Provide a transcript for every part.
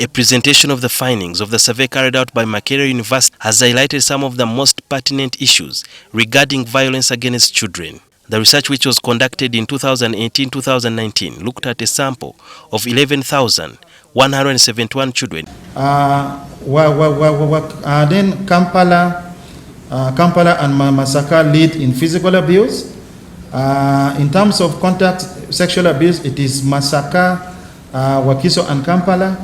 A presentation of the findings of the survey carried out by Makerere University has highlighted some of the most pertinent issues regarding violence against children. The research, which was conducted in 2018-2019, looked at a sample of 11,171 children. Then Kampala and Masaka lead in physical abuse. In terms of contact sexual abuse, it is Masaka, Wakiso and Kampala.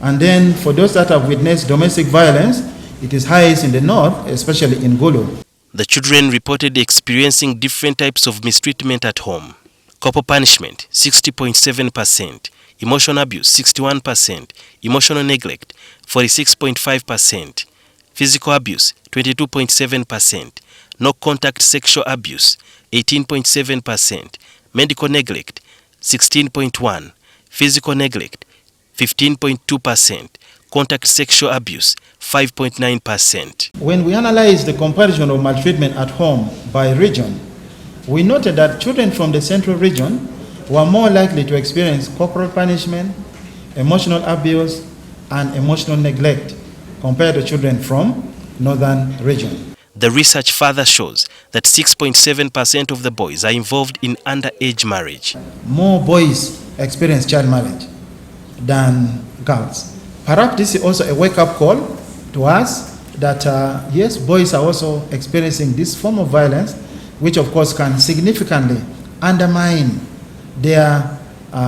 And then for those that have witnessed domestic violence, it is highest in the north, especially in Gulu. The children reported experiencing different types of mistreatment at home. Corporal punishment, 60.7%. Emotional abuse, 61%. Emotional neglect, 46.5%. Physical abuse, 22.7%. No contact sexual abuse, 18.7%. Medical neglect, 16.1%. Physical neglect, 15.2%. Contact sexual abuse, 5.9%. When we analyzed the comparison of maltreatment at home by region, we noted that children from the central region were more likely to experience corporal punishment, emotional abuse, and emotional neglect compared to children from northern region. The research further shows that 6.7% of the boys are involved in underage marriage. More boys experience child marriage than girls. Perhaps this is also a wake-up call to us that yes, boys are also experiencing this form of violence, which of course can significantly undermine their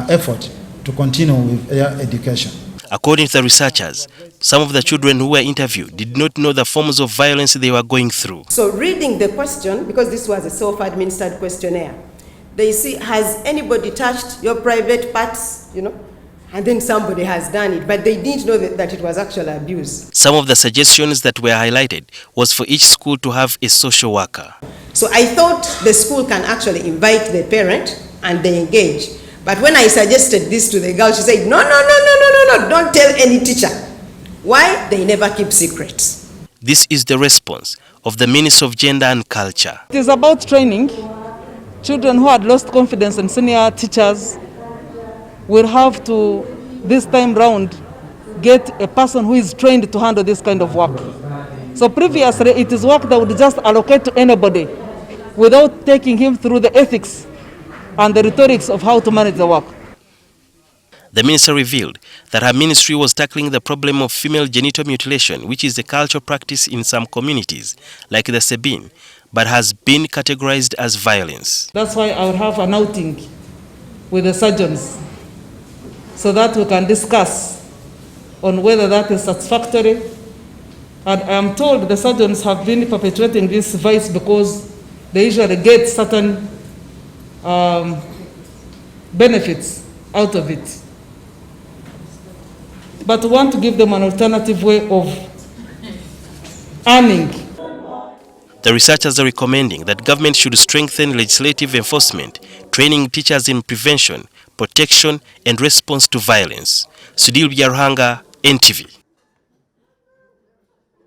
effort to continue with their education. According to the researchers, some of the children who were interviewed did not know the forms of violence they were going through. So reading the question, because this was a self-administered questionnaire, they see, has anybody touched your private parts, and then somebody has done it, but they didn't know that it was actual abuse. Some of the suggestions that were highlighted was for each school to have a social worker. So I thought the school can actually invite the parent and they engage. But when I suggested this to the girl, she said, no, don't tell any teacher. Why? They never keep secrets. This is the response of the Minister of Gender and Culture. It is about training. Children who had lost confidence in senior teachers will have to, this time round, get a person who is trained to handle this kind of work. So previously, it is work that would just allocate to anybody without taking him through the ethics and the rhetorics of how to manage the work. The minister revealed that her ministry was tackling the problem of female genital mutilation, which is a cultural practice in some communities, like the Sabine, but has been categorized as violence. That's why I will have an outing with the surgeons so that we can discuss on whether that is satisfactory. And I am told the surgeons have been perpetuating this vice because they usually get certain benefits out of it. But we want to give them an alternative way of earning. The researchers are recommending that government should strengthen legislative enforcement, training teachers in prevention, protection, and response to violence. Sudhir Byaruhanga, NTV.